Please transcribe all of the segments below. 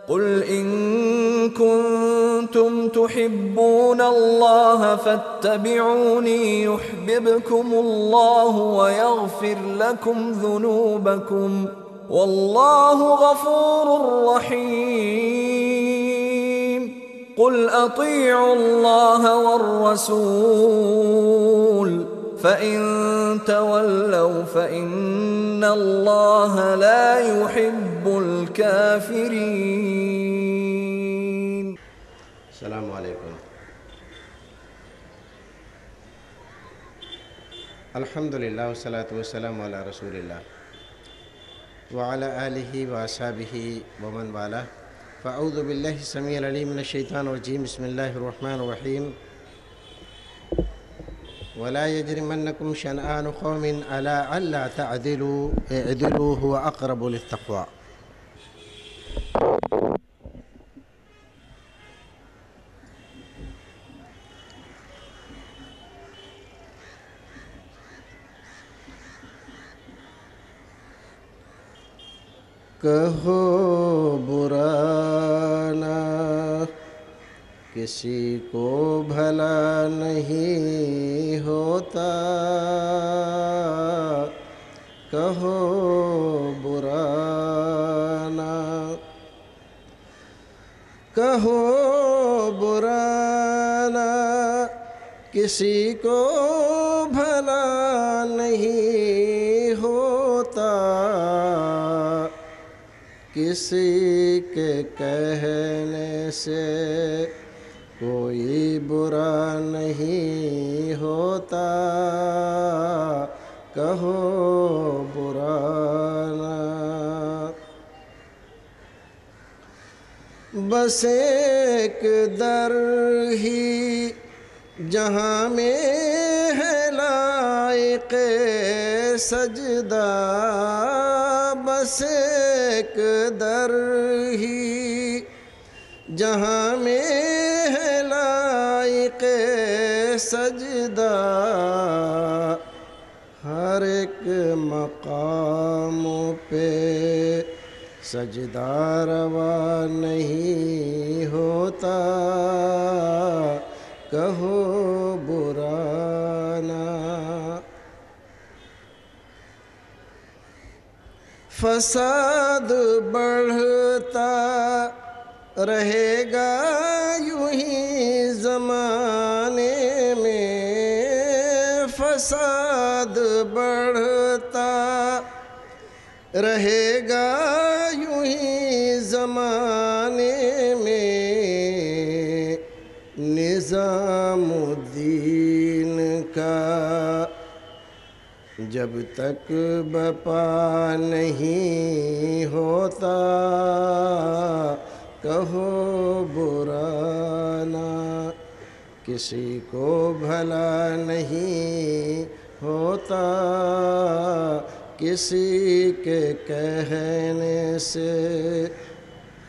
قل إن كنتم تحبون الله فاتبعوني يحببكم الله ويغفر لكم ذنوبكم والله غفور رحيم. قل أطيعوا الله والرسول فإن تولوا فإن الله لا يحب الكافرين. السلام علیکم. الحمدللہ والصلاة والسلام علی رسول اللہ وعلی آلہ واصحابہ ومن والاه. فاعوذ باللہ السمیع العلیم من الشیطان الرجیم. بسم اللہ الرحمن الرحیم. ولا يجرمنكم شنآن قوم على ألا تعدلوا اعدلوا هو أقرب للتقوى. کہو برا نہ کسی کو بھلا نہیں ہوتا، کہو برا نہ، کہو برا نہ کسی کو بھلا نہیں ہوتا، کسی کے کہنے سے کوئی برا نہیں ہوتا، کہو برا نہ. بس ایک در ہی جہاں میں ہے لائق سجدہ، بس ایک در ہی جہاں میں ہے لائق سجدہ، ہر ایک مقام پہ سجدہ روا نہیں ہوتا، کہو برا نہ. فساد بڑھتا رہے گا یوں ہی زمانے میں، فساد بڑھتا رہے گا یوں ہی زمانے میں، نظام الدین کا جب تک بپا نہیں ہوتا، کہو برا نہ کسی کو بھلا نہیں ہوتا، کسی کے کہنے سے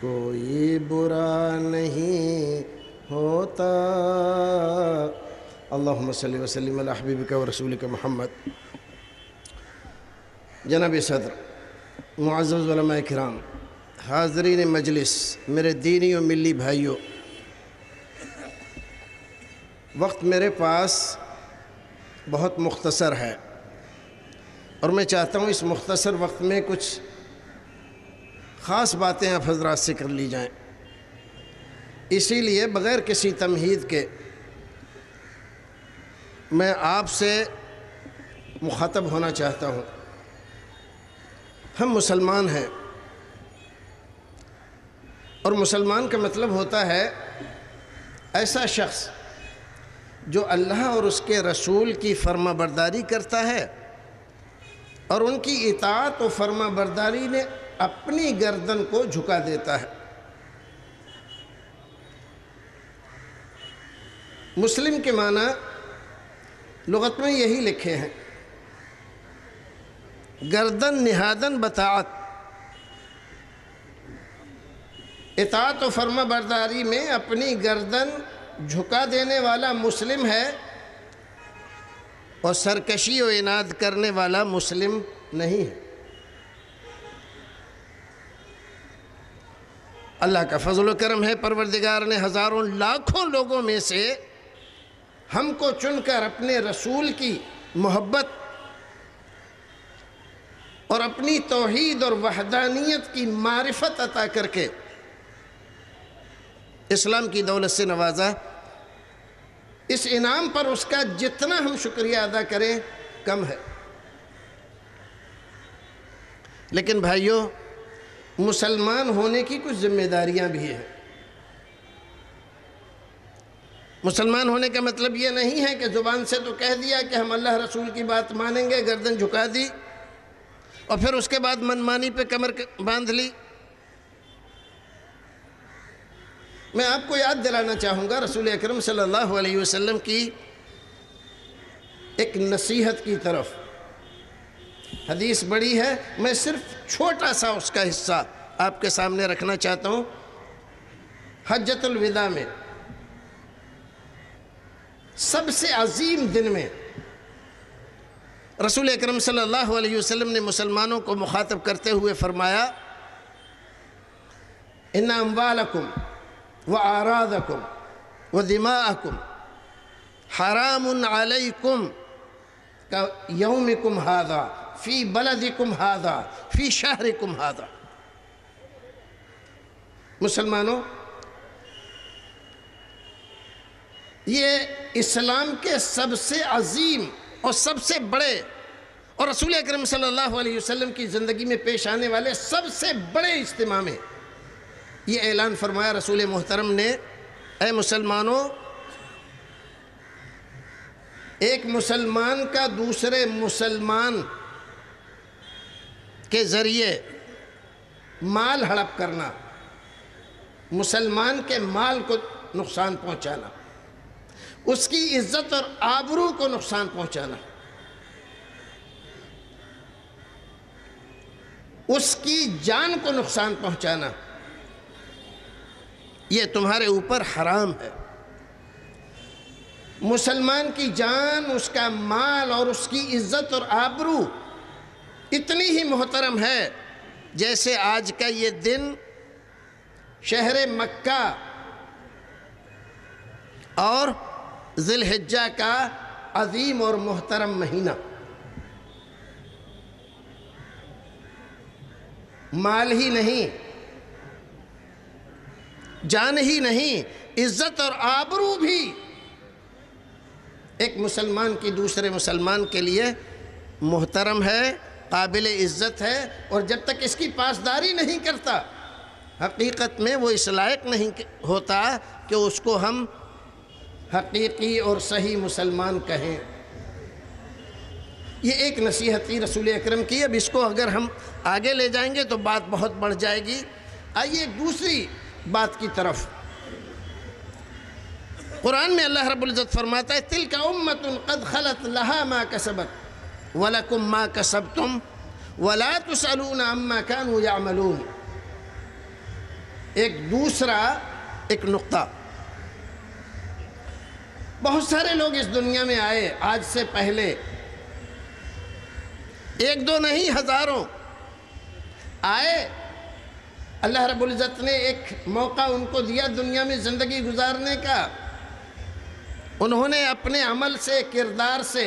کوئی برا نہیں ہوتا. اللہم صلی وسلم علی حبیبک و رسولک محمد. جناب صدر، معزز علماء کرام، حاضرین مجلس، میرے دینی و ملی بھائیوں، وقت میرے پاس بہت مختصر ہے اور میں چاہتا ہوں اس مختصر وقت میں کچھ خاص باتیں آپ حضرات سے کر لی جائیں. اسی لیے بغیر کسی تمہید کے میں آپ سے مخاطب ہونا چاہتا ہوں. ہم مسلمان ہیں اور مسلمان کا مطلب ہوتا ہے ایسا شخص جو اللہ اور اس کے رسول کی فرما برداری کرتا ہے اور ان کی اطاعت و فرما برداری نے اپنی گردن کو جھکا دیتا ہے. مسلم کے معنی لغت میں یہی لکھے ہیں، گردن نہادن بطاعت. اطاعت و فرما برداری میں اپنی گردن جھکا دینے والا مسلم ہے اور سرکشی و عناد کرنے والا مسلم نہیں ہے. اللہ کا فضل و کرم ہے، پروردگار نے ہزاروں لاکھوں لوگوں میں سے ہم کو چن کر اپنے رسول کی محبت اور اپنی توحید اور وحدانیت کی معرفت عطا کر کے اسلام کی دولت سے نوازا۔ اس انعام پر اس کا جتنا ہم شکریہ ادا کریں کم ہے۔ لیکن بھائیو، مسلمان ہونے کی کچھ ذمہ داریاں بھی ہیں۔ مسلمان ہونے کا مطلب یہ نہیں ہے کہ زبان سے تو کہہ دیا کہ ہم اللہ رسول کی بات مانیں گے، گردن جھکا دی اور پھر اس کے بعد منمانی پہ کمر باندھ لی۔ میں آپ کو یاد دلانا چاہوں گا رسول اکرم صلی اللہ علیہ وسلم کی ایک نصیحت کی طرف۔ حدیث بڑی ہے، میں صرف چھوٹا سا اس کا حصہ آپ کے سامنے رکھنا چاہتا ہوں۔ حجۃ الوداع میں سب سے عظیم دن میں رسول اکرم صلی اللہ علیہ وسلم نے مسلمانوں کو مخاطب کرتے ہوئے فرمایا، ان اموالکم واعراضکم ودماءکم حرام علیکم کیومکم ھذا فی بلدکم ھذا فی شہرکم ھذا۔ مسلمانوں، یہ اسلام کے سب سے عظیم اور سب سے بڑے اور رسول اکرم صلی اللہ علیہ وسلم کی زندگی میں پیش آنے والے سب سے بڑے اجتماع میں یہ اعلان فرمایا رسول محترم نے، اے مسلمانوں، ایک مسلمان کا دوسرے مسلمان کے ذریعے مال ہڑپ کرنا، مسلمان کے مال کو نقصان پہنچانا، اس کی عزت اور آبرو کو نقصان پہنچانا، اس کی جان کو نقصان پہنچانا، یہ تمہارے اوپر حرام ہے۔ مسلمان کی جان، اس کا مال اور اس کی عزت اور آبرو اتنی ہی محترم ہے جیسے آج کا یہ دن شہر مکہ اور ذی الحجہ کا عظیم اور محترم مہینہ۔ مال ہی نہیں، جان ہی نہیں، عزت اور آبرو بھی ایک مسلمان کی دوسرے مسلمان کے لیے محترم ہے، قابل عزت ہے، اور جب تک اس کی پاسداری نہیں کرتا حقیقت میں وہ اس لائق نہیں ہوتا کہ اس کو ہم حقیقی اور صحیح مسلمان کہیں۔ یہ ایک نصیحت تھی رسول اکرم کی۔ اب اس کو اگر ہم آگے لے جائیں گے تو بات بہت بڑھ جائے گی۔ آئیے ایک دوسری بات کی طرف۔ قرآن میں اللہ رب العزت فرماتا ہے، تِلْكَ أُمَّةٌ قَدْ خَلَتْ لَهَا مَا كَسَبَتْ وَلَكُمْ مَا كَسَبْتُمْ وَلَا تُسْأَلُونَ عَمَّا كَانُوا يَعْمَلُونَ۔ ایک دوسرا نقطہ، بہت سارے لوگ اس دنیا میں آئے آج سے پہلے، ایک دو نہیں ہزاروں آئے۔ اللہ رب العزت نے ایک موقع ان کو دیا دنیا میں زندگی گزارنے کا، انہوں نے اپنے عمل سے، کردار سے،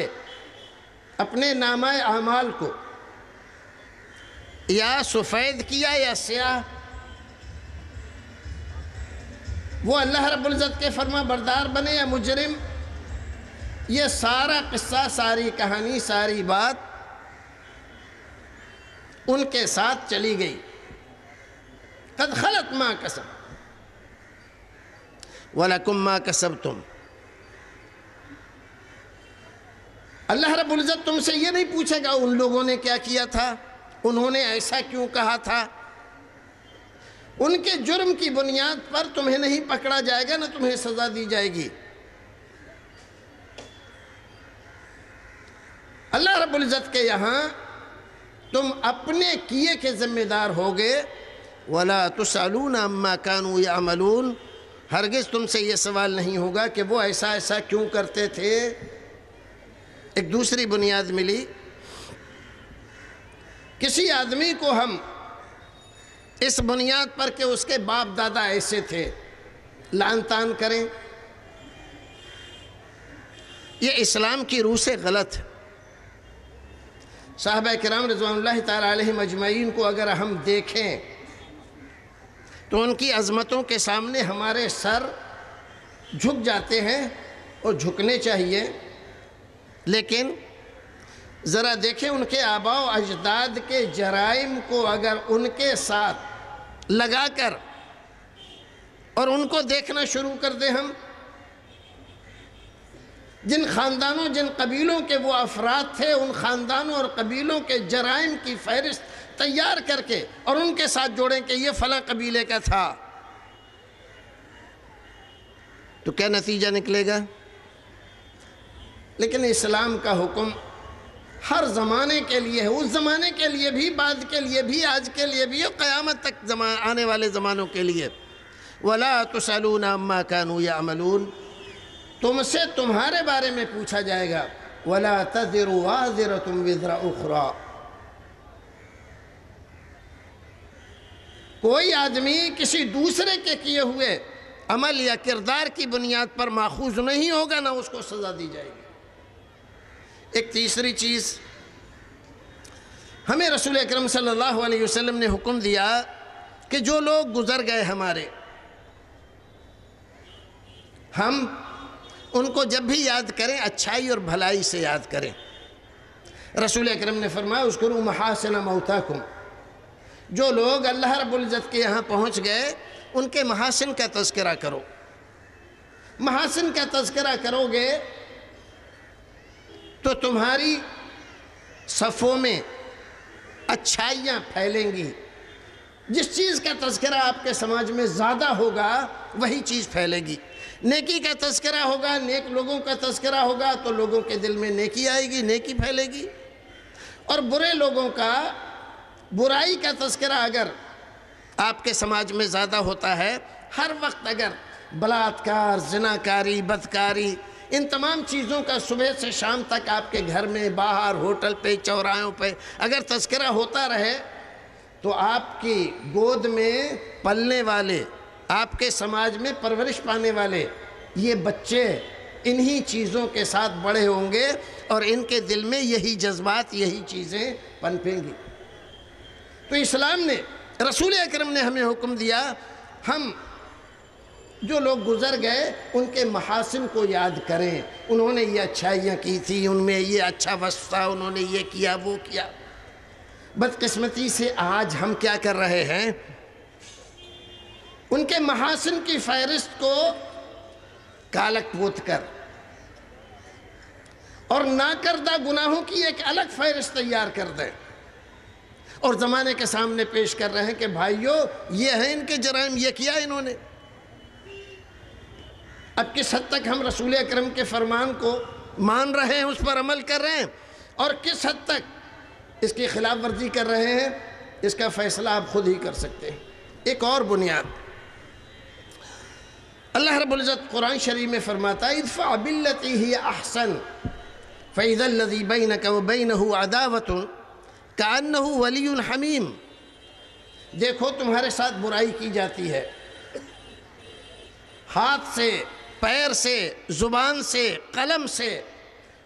اپنے نامہ اعمال کو یا سفید کیا یا سیاہ، وہ اللہ رب العزت کے فرما بردار بنے یا مجرم، یہ سارا قصہ، ساری کہانی، ساری بات ان کے ساتھ چلی گئی۔ قد خلت ما کسب وَلَكُمْ مَا كَسَبْتُمْ۔ اللہ رب العزت تم سے یہ نہیں پوچھے گا ان لوگوں نے کیا کیا تھا، انہوں نے ایسا کیوں کہا تھا۔ ان کے جرم کی بنیاد پر تمہیں نہیں پکڑا جائے گا، نہ تمہیں سزا دی جائے گی۔ اللہ رب العزت کے یہاں تم اپنے کیے کے ذمہ دار ہوگے۔ وَلَا تُسْأَلُونَ عَمَّا كَانُوا يَعْمَلُونَ۔ ہرگز تم سے یہ سوال نہیں ہوگا کہ وہ ایسا کیوں کرتے تھے۔ ایک دوسری بنیاد ملی، کسی آدمی کو ہم اس بنیاد پر کہ اس کے باپ دادا ایسے تھے لعن طعن کریں، یہ اسلام کی روح سے غلط ہے۔ صحابہ کرام رضوان اللہ تعالیٰ علیہم اجمعین کو اگر ہم دیکھیں تو ان کی عظمتوں کے سامنے ہمارے سر جھک جاتے ہیں اور جھکنے چاہیے، لیکن ذرا دیکھیں ان کے آباء و اجداد کے جرائم کو اگر ان کے ساتھ لگا کر اور ان کو دیکھنا شروع کر دیں ہم، جن خاندانوں جن قبیلوں کے وہ افراد تھے ان خاندانوں اور قبیلوں کے جرائم کی فہرست تیار کر کے اور ان کے ساتھ جوڑیں کہ یہ فلاں قبیلے کا تھا، تو کیا نتیجہ نکلے گا؟ لیکن اسلام کا حکم ہر زمانے کے لیے ہے، اس زمانے کے لیے بھی، بعد کے لیے بھی، آج کے لیے بھی اور قیامت تک آنے والے زمانوں کے لیے۔ وَلَا تُسْأَلُونَ عَمَّا كَانُوا يَعْمَلُونَ، تم سے تمہارے بارے میں پوچھا جائے گا۔ وَلَا تَزِرُ وَازِرَةٌ وِزْرَ أُخْرَى، کوئی آدمی کسی دوسرے کے کیے ہوئے عمل یا کردار کی بنیاد پر ماخوذ نہیں ہوگا، نہ اس کو سزا دی جائے گی۔ ایک تیسری چیز ہمیں رسول اکرم صلی اللہ علیہ وسلم نے حکم دیا کہ جو لوگ گزر گئے ہمارے، ہم ان کو جب بھی یاد کریں اچھائی اور بھلائی سے یاد کریں۔ رسول اکرم نے فرمایا اذکروا محاسن موتاکم، جو لوگ اللہ رب العزت کے یہاں پہنچ گئے ان کے محاسن کا تذکرہ کرو۔ محاسن کا تذکرہ کرو گے تو تمہاری صفوں میں اچھائیاں پھیلیں گی۔ جس چیز کا تذکرہ آپ کے سماج میں زیادہ ہوگا وہی چیز پھیلے گی۔ نیکی کا تذکرہ ہوگا، نیک لوگوں کا تذکرہ ہوگا تو لوگوں کے دل میں نیکی آئے گی، نیکی پھیلے گی۔ اور برے لوگوں کا، برائی کا تذکرہ اگر آپ کے سماج میں زیادہ ہوتا ہے، ہر وقت اگر بلاತ್ಕಾರ، زناکاری، بدکاری، ان تمام چیزوں کا صبح سے شام تک آپ کے گھر میں، باہر، ہوٹل پہ، چوراہوں پہ اگر تذکرہ ہوتا رہے تو آپ کی گود میں پلنے والے، آپ کے سماج میں پرورش پانے والے یہ بچے انہی چیزوں کے ساتھ بڑے ہوں گے اور ان کے دل میں یہی جذبات، یہی چیزیں پنپیں گی۔ تو اسلام نے، رسول اکرم نے ہمیں حکم دیا ہم جو لوگ گزر گئے ان کے محاسن کو یاد کریں، انہوں نے یہ اچھائیاں کی تھی، ان میں یہ اچھا وصف تھا، انہوں نے یہ کیا وہ کیا۔ بدقسمتی سے آج ہم کیا کر رہے ہیں؟ ان کے محاسن کی فہرست کو کالک پوت کر اور ناکردہ گناہوں کی ایک الگ فہرست تیار کر دیں اور زمانے کے سامنے پیش کر رہے ہیں کہ بھائیو یہ ہیں ان کے جرائم، یہ کیا انہوں نے۔ اب کس حد تک ہم رسول اکرم کے فرمان کو مان رہے ہیں، اس پر عمل کر رہے ہیں، اور کس حد تک اس کی خلاف ورزی کر رہے ہیں، اس کا فیصلہ آپ خود ہی کر سکتے ہیں۔ ایک اور بنیاد اللہ رب العزت قرآن شریف میں فرماتا ہے ادفع باللتی ہی احسن فاذا الذی بینک وبینہ عداوۃ کأنہ ولی حمیم، دیکھو تمہارے ساتھ برائی کی جاتی ہے، ہاتھ سے، پیر سے، زبان سے، قلم سے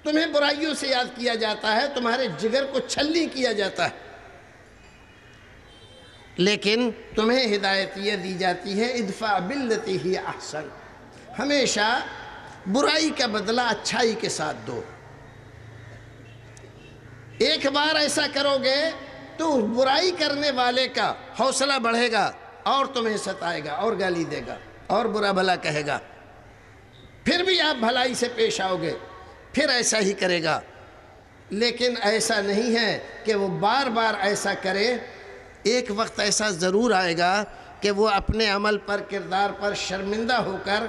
تمہیں برائیوں سے یاد کیا جاتا ہے، تمہارے جگر کو چھلنی کیا جاتا ہے، لیکن تمہیں ہدایت یہ دی جاتی ہے ادفع باللتی ہی احسن، ہمیشہ برائی کا بدلہ اچھائی کے ساتھ دو۔ ایک بار ایسا کرو گے تو برائی کرنے والے کا حوصلہ بڑھے گا اور تمہیں ستائے گا اور گالی دے گا اور برا بھلا کہے گا، پھر بھی آپ بھلائی سے پیش آؤ گے، پھر ایسا ہی کرے گا۔ لیکن ایسا نہیں ہے کہ وہ بار بار ایسا کرے، ایک وقت ایسا ضرور آئے گا کہ وہ اپنے عمل پر، کردار پر شرمندہ ہو کر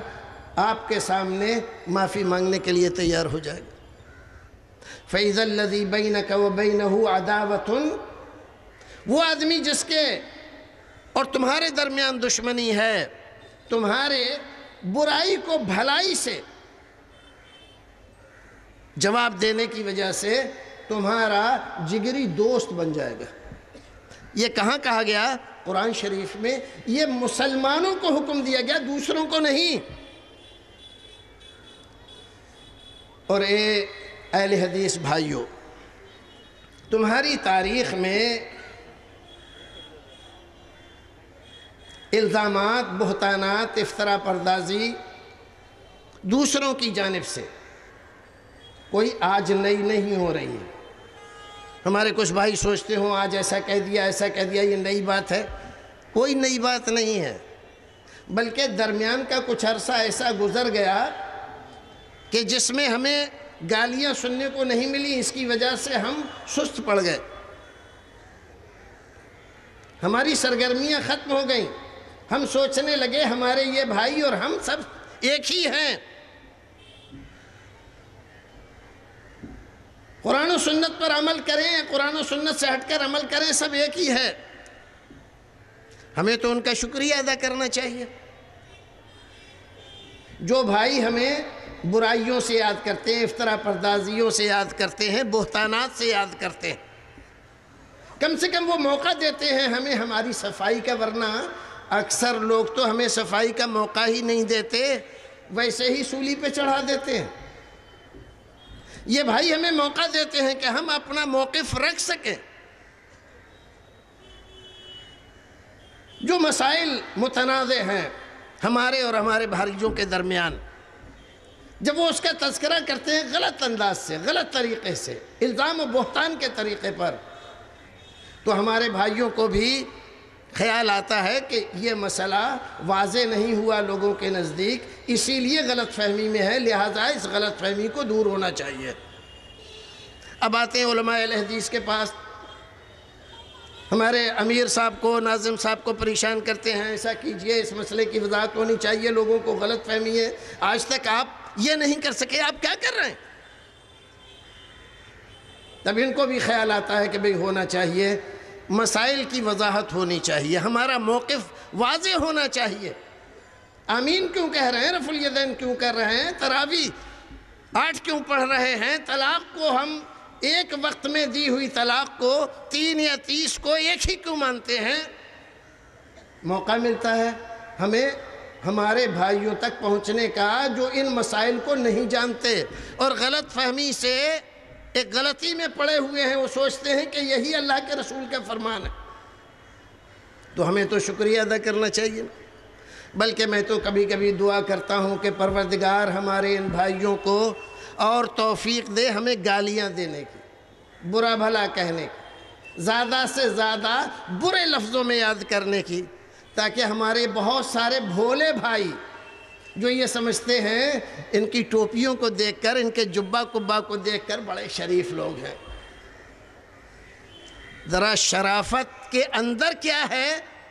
آپ کے سامنے معافی مانگنے کے لیے تیار ہو جائے گا۔ فَإِذَا الَّذِي بَيْنَكَ وَبَيْنَهُ عَدَاوَةٌ، وہ آدمی جس کے اور تمہارے درمیان دشمنی ہے، تمہارے برائی کو بھلائی سے جواب دینے کی وجہ سے تمہارا جگری دوست بن جائے گا، یہ کہاں کہا گیا؟ قرآن شریف میں۔ یہ مسلمانوں کو حکم دیا گیا، دوسروں کو نہیں۔ اور اے اہل حدیث بھائیوں، تمہاری تاریخ میں الزامات، بہتانات، افترا پردازی دوسروں کی جانب سے کوئی آج نئی نہیں ہو رہی ہے۔ ہمارے کچھ بھائی سوچتے ہوں آج ایسا کہہ دیا، ایسا کہہ دیا، یہ نئی بات ہے۔ کوئی نئی بات نہیں ہے، بلکہ درمیان کا کچھ عرصہ ایسا گزر گیا کہ جس میں ہمیں گالیاں سننے کو نہیں ملی، اس کی وجہ سے ہم سست پڑ گئے، ہماری سرگرمیاں ختم ہو گئیں، ہم سوچنے لگے ہمارے یہ بھائی اور ہم سب ایک ہی ہیں، قرآن و سنت پر عمل کریں، قرآن و سنت سے ہٹ کر عمل کریں، سب ایک ہی ہے۔ ہمیں تو ان کا شکریہ ادا کرنا چاہیے، جو بھائی ہمیں برائیوں سے یاد کرتے ہیں، افترا پردازیوں سے یاد کرتے ہیں، بہتانات سے یاد کرتے ہیں، کم سے کم وہ موقع دیتے ہیں ہمیں ہماری صفائی کا، ورنہ اکثر لوگ تو ہمیں صفائی کا موقع ہی نہیں دیتے، ویسے ہی سولی پہ چڑھا دیتے ہیں۔ یہ بھائی ہمیں موقع دیتے ہیں کہ ہم اپنا موقف رکھ سکیں، جو مسائل متنازع ہیں ہمارے اور ہمارے بھائیوں کے درمیان، جب وہ اس کا تذکرہ کرتے ہیں غلط انداز سے، غلط طریقے سے، الزام و بہتان کے طریقے پر، تو ہمارے بھائیوں کو بھی خیال آتا ہے کہ یہ مسئلہ واضح نہیں ہوا لوگوں کے نزدیک، اسی لیے غلط فہمی میں ہے، لہٰذا اس غلط فہمی کو دور ہونا چاہیے۔ اب آتے ہیں علماء اہل حدیث کے پاس، ہمارے امیر صاحب کو، ناظم صاحب کو پریشان کرتے ہیں، ایسا کیجئے، اس مسئلے کی وضاحت ہونی چاہیے، لوگوں کو غلط فہمی ہے، آج تک آپ یہ نہیں کر سکے، آپ کیا کر رہے ہیں؟ تب ان کو بھی خیال آتا ہے کہ بھئی ہونا چاہیے، مسائل کی وضاحت ہونی چاہیے، ہمارا موقف واضح ہونا چاہیے۔ آمین کیوں کہہ رہے ہیں، رفع الیدین کیوں کر رہے ہیں، تراویح 8 کیوں پڑھ رہے ہیں، طلاق کو ہم ایک وقت میں دی ہوئی طلاق کو 3 یا 30 کو ایک ہی کیوں مانتے ہیں؟ موقع ملتا ہے ہمیں ہمارے بھائیوں تک پہنچنے کا جو ان مسائل کو نہیں جانتے اور غلط فہمی سے ایک غلطی میں پڑے ہوئے ہیں، وہ سوچتے ہیں کہ یہی اللہ کے رسول کا فرمان ہے، تو ہمیں تو شکریہ ادا کرنا چاہیے۔ بلکہ میں تو کبھی کبھی دعا کرتا ہوں کہ پروردگار ہمارے ان بھائیوں کو اور توفیق دے ہمیں گالیاں دینے کی، برا بھلا کہنے کی، زیادہ سے زیادہ برے لفظوں میں یاد کرنے کی، تاکہ ہمارے بہت سارے بھولے بھائی جو یہ سمجھتے ہیں ان کی ٹوپیوں کو دیکھ کر، ان کے جبہ کبہ کو دیکھ کر بڑے شریف لوگ ہیں، ذرا شرافت کے اندر کیا ہے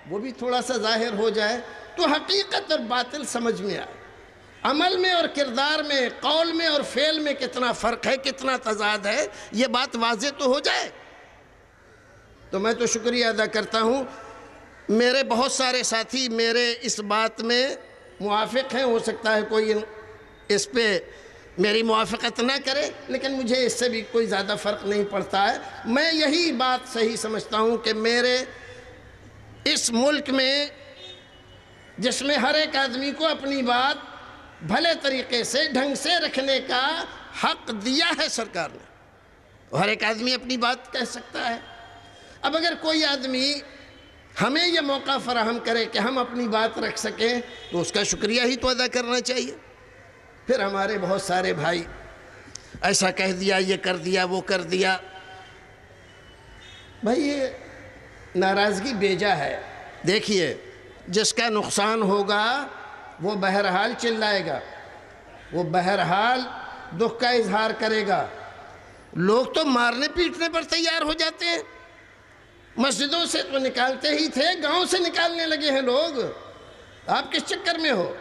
وہ بھی تھوڑا سا ظاہر ہو جائے تو حقیقت اور باطل سمجھ میں آئے، عمل میں اور کردار میں، قول میں اور فعل میں کتنا فرق ہے، کتنا تضاد ہے، یہ بات واضح تو ہو جائے۔ تو میں تو شکریہ ادا کرتا ہوں، میرے بہت سارے ساتھی میرے اس بات میں موافق ہیں، ہو سکتا ہے کوئی اس پہ میری موافقت نہ کرے، لیکن مجھے اس سے بھی کوئی زیادہ فرق نہیں پڑتا ہے۔ میں یہی بات صحیح سمجھتا ہوں کہ میرے اس ملک میں، جس میں ہر ایک آدمی کو اپنی بات بھلے طریقے سے، ڈھنگ سے رکھنے کا حق دیا ہے سرکار نے، ہر ایک آدمی اپنی بات کہہ سکتا ہے۔ اب اگر کوئی آدمی ہمیں یہ موقع فراہم کرے کہ ہم اپنی بات رکھ سکیں تو اس کا شکریہ ہی تو ادا کرنا چاہیے۔ پھر ہمارے بہت سارے بھائی ایسا کہہ دیا، یہ کر دیا، وہ کر دیا، بھائی یہ ناراضگی بیجا ہے۔ دیکھیے جس کا نقصان ہوگا وہ بہرحال چلائے گا، وہ بہرحال دکھ کا اظہار کرے گا، لوگ تو مارنے پیٹنے پر تیار ہو جاتے ہیں، مسجدوں سے تو نکالتے ہی تھے، گاؤں سے نکالنے لگے ہیں لوگ۔ آپ کس چکر میں ہو،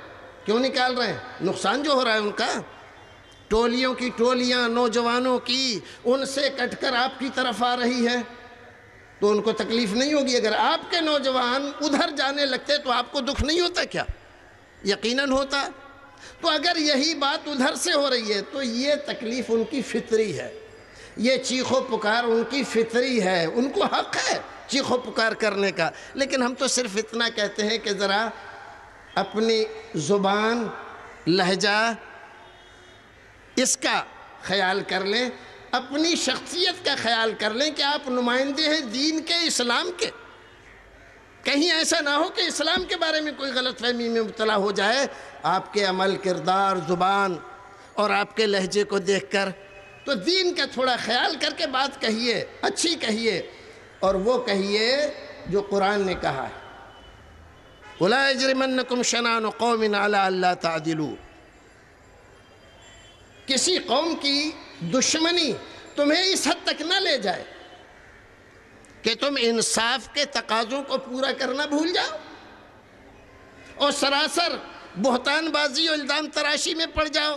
کیوں نکال رہے ہیں؟ نقصان جو ہو رہا ہے ان کا، ٹولیوں کی ٹولیاں نوجوانوں کی ان سے کٹ کر آپ کی طرف آ رہی ہے، تو ان کو تکلیف نہیں ہوگی؟ اگر آپ کے نوجوان ادھر جانے لگتے تو آپ کو دکھ نہیں ہوتا کیا؟ یقیناً ہوتا۔ تو اگر یہی بات ادھر سے ہو رہی ہے تو یہ تکلیف ان کی فطری ہے، یہ چیخ و پکار ان کی فطری ہے، ان کو حق ہے چیخ و پکار کرنے کا، لیکن ہم تو صرف اتنا کہتے ہیں کہ ذرا اپنی زبان، لہجہ اس کا خیال کر لیں، اپنی شخصیت کا خیال کر لیں کہ آپ نمائندے ہیں دین کے، اسلام کے۔ کہیں ایسا نہ ہو کہ اسلام کے بارے میں کوئی غلط فہمی میں مبتلا ہو جائے آپ کے عمل، کردار، زبان اور آپ کے لہجے کو دیکھ کر۔ تو دین کا تھوڑا خیال کر کے بات کہیے، اچھی کہیے، اور وہ کہیے جو قرآن نے کہا ہے، وَلَا يَجْرِمَنَّكُمْ شَنَآنُ قَوْمٍ عَلَىٰ أَلَّا تَعْدِلُوا۔ کسی قوم کی دشمنی تمہیں اس حد تک نہ لے جائے کہ تم انصاف کے تقاضوں کو پورا کرنا بھول جاؤ اور سراسر بہتان بازی اور الزام تراشی میں پڑ جاؤ،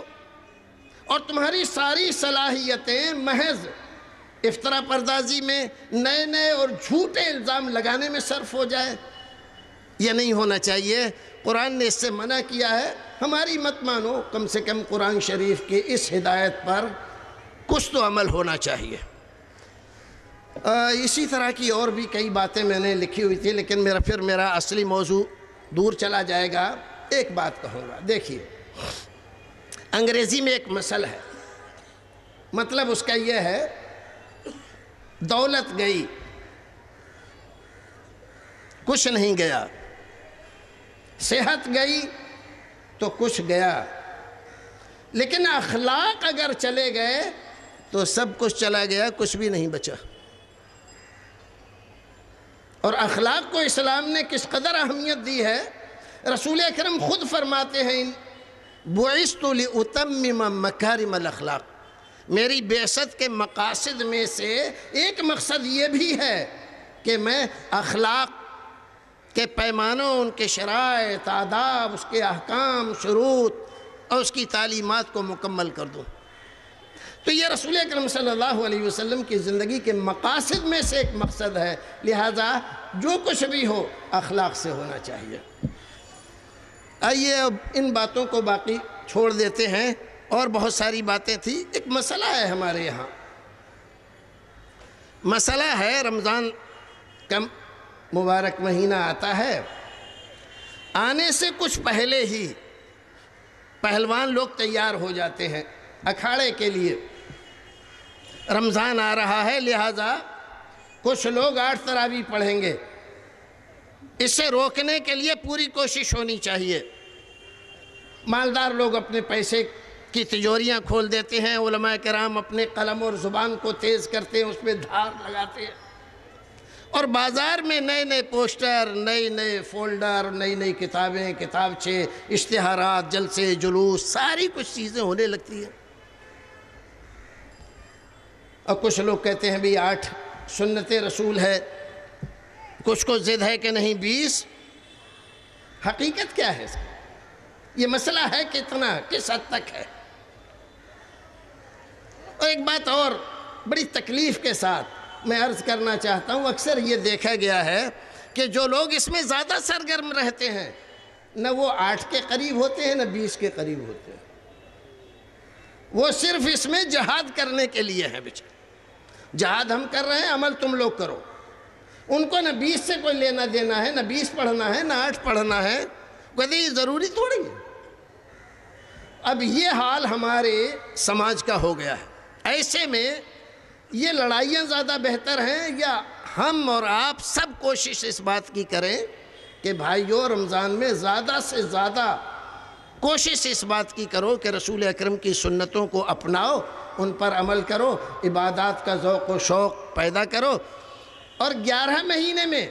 اور تمہاری ساری صلاحیتیں محض افطرا پردازی میں، نئے نئے اور جھوٹے الزام لگانے میں صرف ہو جائے۔ یہ نہیں ہونا چاہیے، قرآن نے اس سے منع کیا ہے۔ ہماری مت مانو، کم سے کم قرآن شریف کی اس ہدایت پر کچھ تو عمل ہونا چاہیے۔ اسی طرح کی اور بھی کئی باتیں میں نے لکھی ہوئی تھی، لیکن میرا اصلی موضوع دور چلا جائے گا۔ ایک بات کہوں گا، دیکھیے انگریزی میں ایک مثل ہے، مطلب اس کا یہ ہے، دولت گئی کچھ نہیں گیا، صحت گئی تو کچھ گیا، لیکن اخلاق اگر چلے گئے تو سب کچھ چلا گیا، کچھ بھی نہیں بچا۔ اور اخلاق کو اسلام نے کس قدر اہمیت دی ہے، رسول اکرم خود فرماتے ہیں، بعثت لأتمم مکارم الاخلاق، میری بعثت کے مقاصد میں سے ایک مقصد یہ بھی ہے کہ میں اخلاق کے پیمانوں، ان کے شرائط، آداب، اس کے احکام، شروط اور اس کی تعلیمات کو مکمل کر دوں۔ تو یہ رسول اکرم صلی اللہ علیہ وسلم کی زندگی کے مقاصد میں سے ایک مقصد ہے، لہٰذا جو کچھ بھی ہو اخلاق سے ہونا چاہیے۔ آئیے اب ان باتوں کو باقی چھوڑ دیتے ہیں، اور بہت ساری باتیں تھیں۔ ایک مسئلہ ہے ہمارے یہاں، مسئلہ ہے رمضان کا مبارک مہینہ آتا ہے، آنے سے کچھ پہلے ہی پہلوان لوگ تیار ہو جاتے ہیں اکھاڑے کے لیے۔ رمضان آ رہا ہے، لہٰذا کچھ لوگ 8 تراویح پڑھیں گے، اس سے روکنے کے لیے پوری کوشش ہونی چاہیے۔ مالدار لوگ اپنے پیسے کی تجوریاں کھول دیتے ہیں، علماء کرام اپنے قلم اور زبان کو تیز کرتے ہیں، اس پہ دھار لگاتے ہیں، اور بازار میں نئے نئے پوسٹر، نئے نئے فولڈر، نئی نئی کتابیں، کتابچے، اشتہارات، جلسے، جلوس، ساری کچھ چیزیں ہونے لگتی ہیں۔ اور کچھ لوگ کہتے ہیں بھی 8 سنت رسول ہے، کچھ کو ضد ہے کہ نہیں 20۔ حقیقت کیا ہے اس کی؟ یہ مسئلہ ہے کتنا، کس حد تک ہے؟ اور ایک بات اور بڑی تکلیف کے ساتھ میں عرض کرنا چاہتا ہوں، اکثر یہ دیکھا گیا ہے کہ جو لوگ اس میں زیادہ سرگرم رہتے ہیں، نہ وہ 8 کے قریب ہوتے ہیں، نہ 20 کے قریب ہوتے ہیں۔ وہ صرف اس میں جہاد کرنے کے لیے ہیں بیچارے۔ جہاد ہم کر رہے ہیں، عمل تم لوگ کرو۔ ان کو نہ 20 سے کوئی لینا دینا ہے، نہ 20 پڑھنا ہے، نہ 8 پڑھنا ہے، کہتے یہ ضروری تھوڑی ہے۔ اب یہ حال ہمارے سماج کا ہو گیا ہے۔ ایسے میں یہ لڑائیاں زیادہ بہتر ہیں، یا ہم اور آپ سب کوشش اس بات کی کریں کہ بھائیو رمضان میں زیادہ سے زیادہ کوشش اس بات کی کرو کہ رسول اکرم کی سنتوں کو اپناؤ، ان پر عمل کرو، عبادات کا ذوق و شوق پیدا کرو۔ اور 11 مہینے میں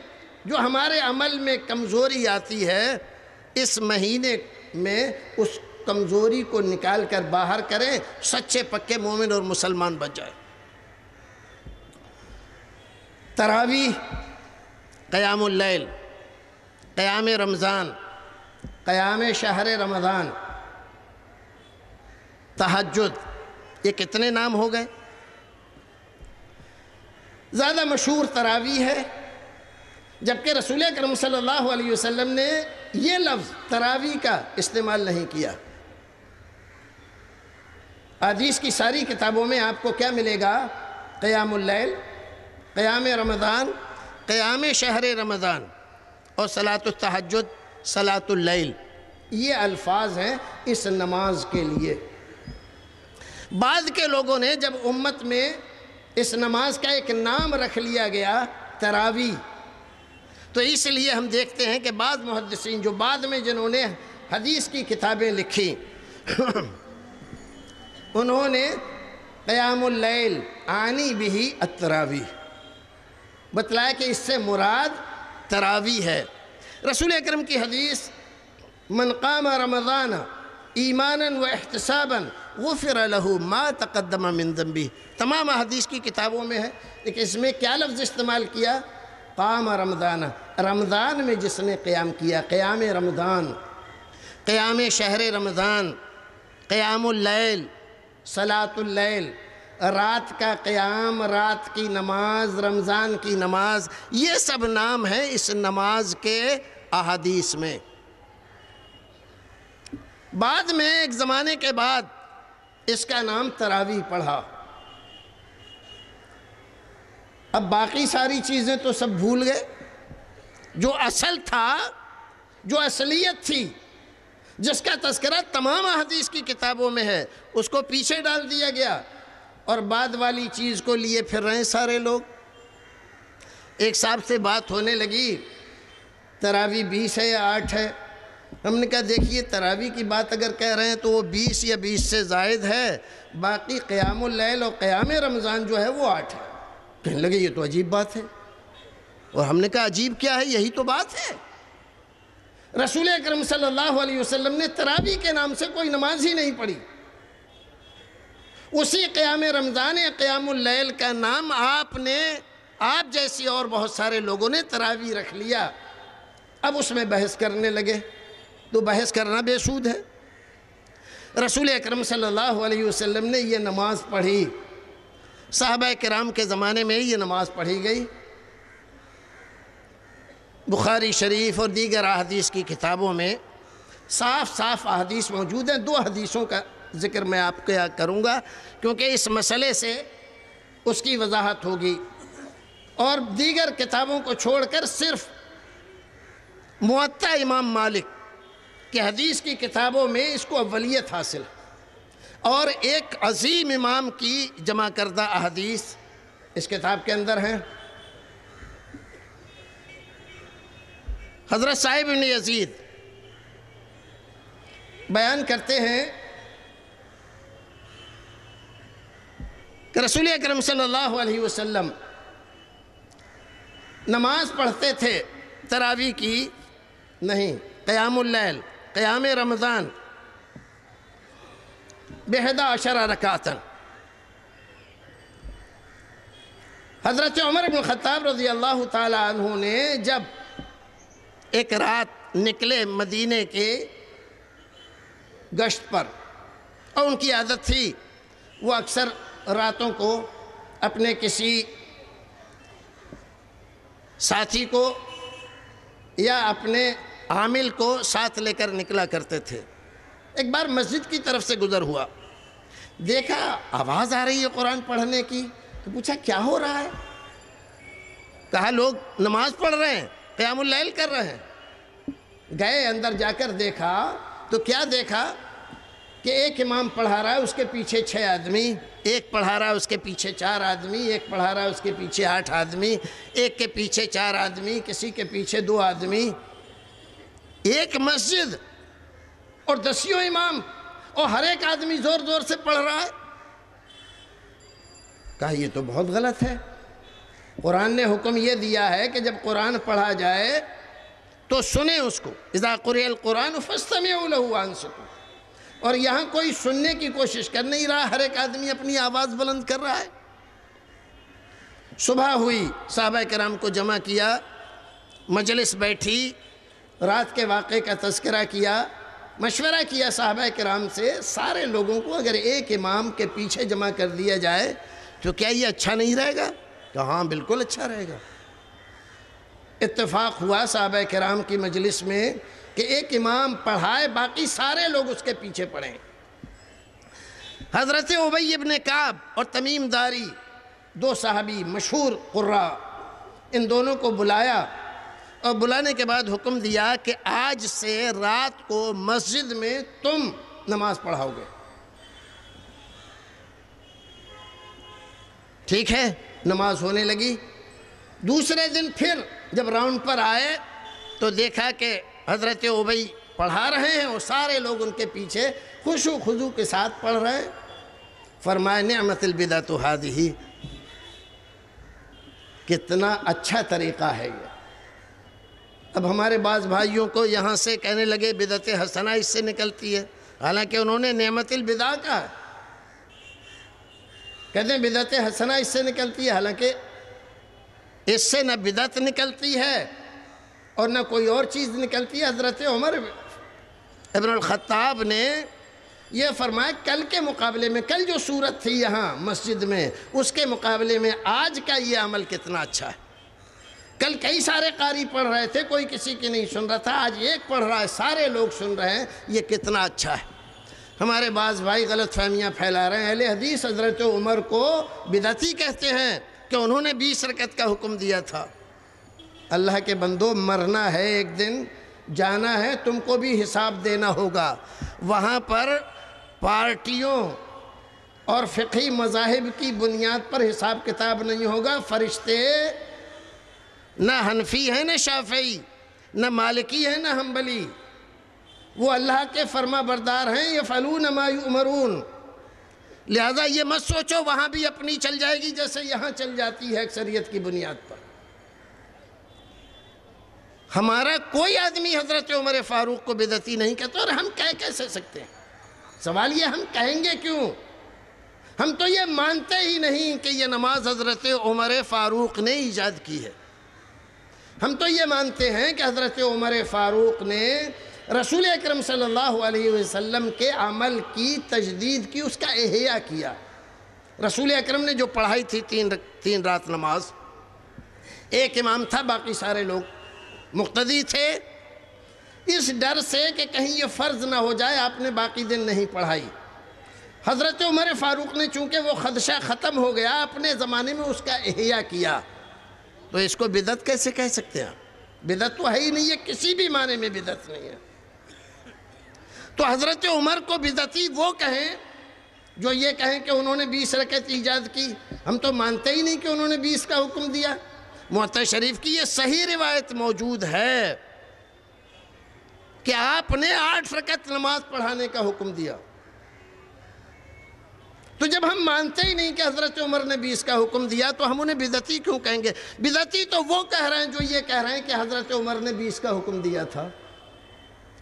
جو ہمارے عمل میں کمزوری آتی ہے، اس مہینے میں اس کمزوری کو نکال کر باہر کریں، سچے پکے مومن اور مسلمان بن جائے۔ تراویح، قیام اللیل، قیام رمضان، قیام شہر رمضان، تہجد، یہ کتنے نام ہو گئے؟ زیادہ مشہور تراویح ہے، جبکہ رسول اکرم صلی اللہ علیہ وسلم نے یہ لفظ تراویح کا استعمال نہیں کیا۔ حدیث کی ساری کتابوں میں آپ کو کیا ملے گا؟ قیام اللیل، قیام رمضان، قیام شہر رمضان، اور صلاۃ التہجد، صلاۃ اللیل، یہ الفاظ ہیں اس نماز کے لیے۔ بعد کے لوگوں نے جب امت میں اس نماز کا ایک نام رکھ لیا گیا تراویح، تو اس لیے ہم دیکھتے ہیں کہ بعض محدثین جو بعد میں جنہوں نے حدیث کی کتابیں لکھی انہوں نے قیام اللیل عنی بہ التراویح بتلایا کہ اس سے مراد تراویح ہے۔ رسول اکرم کی حدیث من قام رمضان ایمانا و احتسابا غفر له ما تقدم من ذنبہ، تمام حدیث کی کتابوں میں ہے، لیکن اس میں کیا لفظ استعمال کیا؟ قام رمضان، رمضان میں جس نے قیام کیا، قیام رمضان، قیام شہر رمضان، قیام اللیل، صلاۃ اللیل، رات کا قیام، رات کی نماز، رمضان کی نماز، یہ سب نام ہیں اس نماز کے احادیث میں۔ بعد میں ایک زمانے کے بعد اس کا نام تراویح پڑھا۔ اب باقی ساری چیزیں تو سب بھول گئے، جو اصل تھا، جو اصلیت تھی، جس کا تذکرہ تمام حدیث کی کتابوں میں ہے، اس کو پیچھے ڈال دیا گیا اور بعد والی چیز کو لیے پھر رہے ہیں سارے لوگ۔ ایک صاحب سے بات ہونے لگی، تراویح 20 ہے یا 8 ہے؟ ہم نے کہا دیکھیے تراویح کی بات اگر کہہ رہے ہیں تو وہ 20 یا 20 سے زائد ہے، باقی قیام اللیل اور قیام رمضان جو ہے وہ 8 ہے۔ کہنے لگے یہ تو عجیب بات ہے، اور ہم نے کہا عجیب کیا ہے، یہی تو بات ہے۔ رسول اکرم صلی اللہ علیہ وسلم نے تراویح کے نام سے کوئی نماز ہی نہیں پڑھی، اسی قیام رمضان یا قیام اللیل کا نام آپ جیسی اور بہت سارے لوگوں نے تراویح رکھ لیا۔ اب اس میں بحث کرنے لگے تو بحث کرنا بے سود ہے۔ رسول اکرم صلی اللہ علیہ وسلم نے یہ نماز پڑھی، صحابہ کرام کے زمانے میں یہ نماز پڑھی گئی۔ بخاری شریف اور دیگر احادیث کی کتابوں میں صاف صاف احادیث موجود ہیں۔ 2 حدیثوں کا ذکر میں آپ کو کروں گا کیونکہ اس مسئلے سے اس کی وضاحت ہوگی، اور دیگر کتابوں کو چھوڑ کر صرف موطا امام مالک کہ حدیث کی کتابوں میں اس کو اولیت حاصل ہے، اور ایک عظیم امام کی جمع کردہ احادیث اس کتاب کے اندر ہیں۔ حضرت صاحب ابن یزید بیان کرتے ہیں کہ رسول اکرم صلی اللہ علیہ وسلم نماز پڑھتے تھے تراویح کی نہیں، قیام اللیل، قیام رمضان، ب11 رکعتاً۔ حضرت عمر بن الخطاب رضی اللہ تعالی عنہ نے جب ایک رات نکلے مدینے کے گشت پر، اور ان کی عادت تھی وہ اکثر راتوں کو اپنے کسی ساتھی کو یا اپنے عامل کو ساتھ لے کر نکلا کرتے تھے۔ ایک بار مسجد کی طرف سے گزر ہوا، دیکھا آواز آ رہی ہے قرآن پڑھنے کی، تو پوچھا کیا ہو رہا ہے؟ کہا لوگ نماز پڑھ رہے ہیں، قیام اللیل کر رہے ہیں۔ گئے اندر جا کر دیکھا تو کیا دیکھا کہ ایک امام پڑھا رہا ہے، اس کے پیچھے 6 آدمی، ایک پڑھا رہا ہے اس کے پیچھے 4 آدمی، ایک پڑھا رہا ہے اس کے پیچھے 8 آدمی، ایک کے پیچھے 4 آدمی، کسی کے پیچھے 2 آدمی، ایک مسجد اور 10 امام، اور ہر ایک آدمی زور زور سے پڑھ رہا ہے۔ کہا یہ تو بہت غلط ہے، قرآن نے حکم یہ دیا ہے کہ جب قرآن پڑھا جائے تو سنیں اس کو، اذا قرئ القرآن فاستمعوا له وانصتوا، اور یہاں کوئی سننے کی کوشش کر نہیں رہا، ہر ایک آدمی اپنی آواز بلند کر رہا ہے۔ صبح ہوئی، صحابہ کرام کو جمع کیا، مجلس بیٹھی، رات کے واقعے کا تذکرہ کیا، مشورہ کیا صحابہ کرام سے، سارے لوگوں کو اگر ایک امام کے پیچھے جمع کر دیا جائے تو کیا یہ اچھا نہیں رہے گا؟ کہ ہاں بالکل اچھا رہے گا۔ اتفاق ہوا صحابہ کرام کی مجلس میں کہ ایک امام پڑھائے، باقی سارے لوگ اس کے پیچھے پڑھیں۔ حضرت ابی ابن کعب اور تمیم داری دو صحابی مشہور قراء، ان دونوں کو بلایا اور بلانے کے بعد حکم دیا کہ آج سے رات کو مسجد میں تم نماز پڑھاؤ گے۔ ٹھیک ہے، نماز ہونے لگی۔ دوسرے دن پھر جب راؤنڈ پر آئے تو دیکھا کہ حضرت ابی پڑھا رہے ہیں اور سارے لوگ ان کے پیچھے خشوع و خضوع کے ساتھ پڑھ رہے ہیں۔ فرمایا نعمت البدعۃ ھذہ، کتنا اچھا طریقہ ہے یہ۔ اب ہمارے بعض بھائیوں کو یہاں سے کہنے لگے بدعت حسنہ اس سے نکلتی ہے، حالانکہ انہوں نے نعمت البدع کہا ہے۔ کہتے ہیں بدعت حسنہ اس سے نکلتی ہے، حالانکہ اس سے نہ بدعت نکلتی ہے اور نہ کوئی اور چیز نکلتی ہے۔ حضرت عمر ابن الخطاب نے یہ فرمایا کل کے مقابلے میں، کل جو صورت تھی یہاں مسجد میں، اس کے مقابلے میں آج کا یہ عمل کتنا اچھا ہے۔ کل کئی سارے قاری پڑھ رہے تھے، کوئی کسی کی نہیں سن رہا تھا، آج ایک پڑھ رہا ہے، سارے لوگ سن رہے ہیں، یہ کتنا اچھا ہے۔ ہمارے بعض بھائی غلط فہمیاں پھیلا رہے ہیں۔ اہل حدیث حضرت عمر کو بدعتی کہتے ہیں کہ انہوں نے 20 رکعت کا حکم دیا تھا۔ اللہ کے بندو، مرنا ہے ایک دن، جانا ہے، تم کو بھی حساب دینا ہوگا۔ وہاں پر پارٹیوں اور فقہی مذاہب کی بنیاد پر حساب کتاب نہیں ہوگا۔ فرشتے نہ حنفی ہیں نہ شافعی، نہ مالکی ہیں نہ حنبلی، وہ اللہ کے فرما بردار ہیں، یفعلون ما یؤمرون۔ لہذا یہ مت سوچو وہاں بھی اپنی چل جائے گی جیسے یہاں چل جاتی ہے اکثریت کی بنیاد پر۔ ہمارا کوئی آدمی حضرت عمر فاروق کو بدعتی نہیں کہتا، اور ہم کہہ کیسے سکتے ہیں؟ سوال یہ ہم کہیں گے کیوں؟ ہم تو یہ مانتے ہی نہیں کہ یہ نماز حضرت عمر فاروق نے ایجاد کی ہے۔ ہم تو یہ مانتے ہیں کہ حضرت عمر فاروق نے رسول اکرم صلی اللہ علیہ وسلم کے عمل کی تجدید کی، اس کا احیاء کیا۔ رسول اکرم نے جو پڑھائی تھی تین رات نماز، ایک امام تھا، باقی سارے لوگ مقتدی تھے۔ اس ڈر سے کہ کہیں یہ فرض نہ ہو جائے آپ نے باقی دن نہیں پڑھائی۔ حضرت عمر فاروق نے چونکہ وہ خدشہ ختم ہو گیا، اپنے زمانے میں اس کا احیاء کیا، تو اس کو بدعت کیسے کہہ سکتے ہیں؟ بدعت تو ہے ہی نہیں ہے، کسی بھی معنی میں بدعت نہیں ہے۔ تو حضرت عمر کو بدعتی وہ کہیں جو یہ کہیں کہ انہوں نے 20 رکعت ایجاد کی۔ ہم تو مانتے ہی نہیں کہ انہوں نے 20 کا حکم دیا۔ موطا شریف کی یہ صحیح روایت موجود ہے کہ آپ نے 8 رکعت نماز پڑھانے کا حکم دیا۔ تو جب ہم مانتے ہی نہیں کہ حضرت عمر نے 20 کا حکم دیا تو ہم انہیں بدعتی کیوں کہیں گے؟ بدعتی تو وہ کہہ رہے ہیں جو یہ کہہ رہے ہیں کہ حضرت عمر نے 20 کا حکم دیا تھا،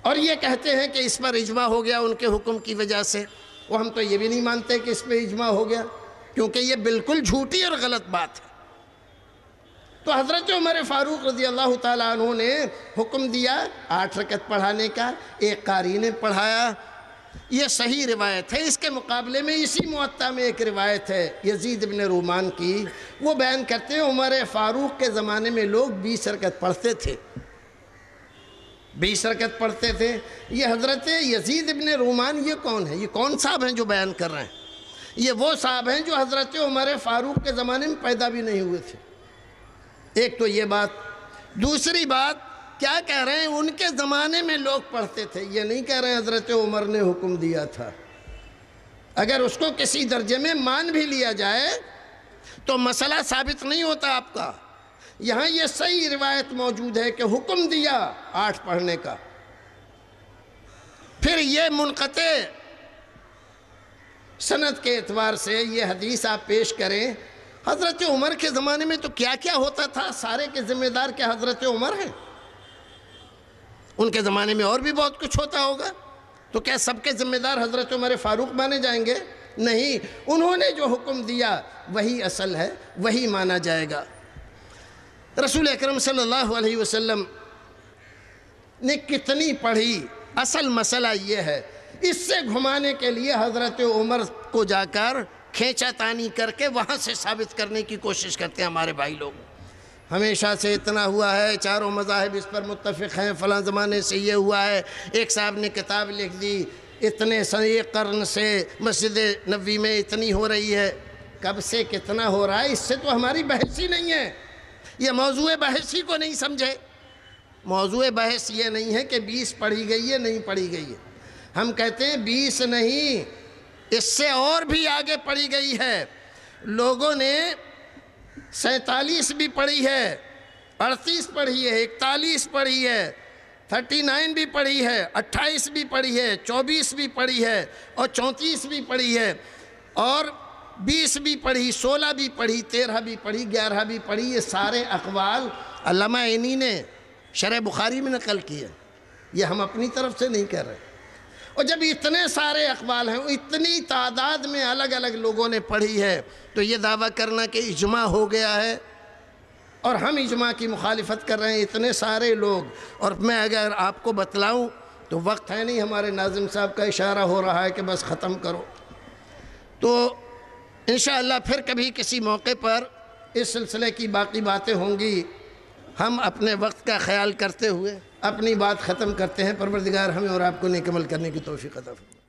اور یہ کہتے ہیں کہ اس پر اجماع ہو گیا ان کے حکم کی وجہ سے۔ وہ ہم تو یہ بھی نہیں مانتے کہ اس پہ اجماع ہو گیا، کیونکہ یہ بالکل جھوٹی اور غلط بات ہے۔ تو حضرت عمر فاروق رضی اللہ تعالیٰ عنہ نے حکم دیا 8 رکعت پڑھانے کا، ایک قاری نے پڑھایا۔ یہ صحیح روایت ہے۔ اس کے مقابلے میں اسی موطا میں ایک روایت ہے یزید ابن رومان کی، وہ بیان کرتے ہیں عمر فاروق کے زمانے میں لوگ 20 رکعت پڑھتے تھے، 20 رکعت پڑھتے تھے۔ یہ حضرت یزید ابن رومان یہ کون ہے؟ یہ کون صاحب ہیں جو بیان کر رہے ہیں؟ یہ وہ صاحب ہیں جو حضرت عمر فاروق کے زمانے میں پیدا بھی نہیں ہوئے تھے۔ ایک تو یہ بات۔ دوسری بات کیا کہہ رہے ہیں؟ ان کے زمانے میں لوگ پڑھتے تھے، یہ نہیں کہہ رہے ہیں حضرت عمر نے حکم دیا تھا۔ اگر اس کو کسی درجے میں مان بھی لیا جائے تو مسئلہ ثابت نہیں ہوتا آپ کا۔ یہاں یہ صحیح روایت موجود ہے کہ حکم دیا 8 پڑھنے کا۔ پھر یہ منقطع سند کے اعتبار سے یہ حدیث آپ پیش کریں، حضرت عمر کے زمانے میں تو کیا کیا ہوتا تھا، سارے کے ذمہ دار کیا حضرت عمر ہیں؟ ان کے زمانے میں اور بھی بہت کچھ ہوتا ہوگا، تو کیا سب کے ذمہ دار حضرت عمر فاروق مانے جائیں گے؟ نہیں، انہوں نے جو حکم دیا وہی اصل ہے، وہی مانا جائے گا۔ رسول اکرم صلی اللہ علیہ وسلم نے کتنی پڑھی، اصل مسئلہ یہ ہے۔ اس سے گھمانے کے لیے حضرت عمر کو جا کر کھینچا تانی کر کے وہاں سے ثابت کرنے کی کوشش کرتے ہیں ہمارے بھائی لوگ۔ ہمیشہ سے اتنا ہوا ہے، چاروں مذاہب اس پر متفق ہیں، فلاں زمانے سے یہ ہوا ہے۔ ایک صاحب نے کتاب لکھ دی، اتنے ایک قرن سے مسجد نبوی میں اتنی ہو رہی ہے۔ کب سے کتنا ہو رہا ہے، اس سے تو ہماری بحث ہی نہیں ہے، یہ موضوع بحث ہی کو نہیں سمجھے۔ موضوع بحث یہ نہیں ہے کہ 20 پڑھی گئی ہے نہیں پڑھی گئی ہے، ہم کہتے ہیں 20 نہیں، اس سے اور بھی آگے پڑھی گئی ہے۔ لوگوں نے 47 بھی پڑھی ہے، 38 پڑھی ہے، 41 پڑھی ہے، 39 بھی پڑھی ہے، 28 بھی پڑھی ہے، 24 بھی پڑھی ہے، اور 34 بھی پڑھی ہے، اور 20 بھی پڑھی، 16 بھی پڑھی، 13 بھی پڑھی، 11 بھی پڑھی۔ یہ سارے اقوال علامہ عینی نے شرح بخاری میں نقل کیے، یہ ہم اپنی طرف سے نہیں کہہ رہے۔ اور جب اتنے سارے اقوال ہیں، اتنی تعداد میں الگ الگ لوگوں نے پڑھی ہے، تو یہ دعویٰ کرنا کہ اجماع ہو گیا ہے اور ہم اجماع کی مخالفت کر رہے ہیں، اتنے سارے لوگ۔ اور میں اگر آپ کو بتلاؤں تو وقت ہے نہیں، ہمارے ناظم صاحب کا اشارہ ہو رہا ہے کہ بس ختم کرو، تو انشاءاللہ پھر کبھی کسی موقع پر اس سلسلے کی باقی باتیں ہوں گی۔ ہم اپنے وقت کا خیال کرتے ہوئے اپنی بات ختم کرتے ہیں۔ پروردگار ہمیں اور آپ کو نیک عمل کرنے کی توفیق عطا فرمائے۔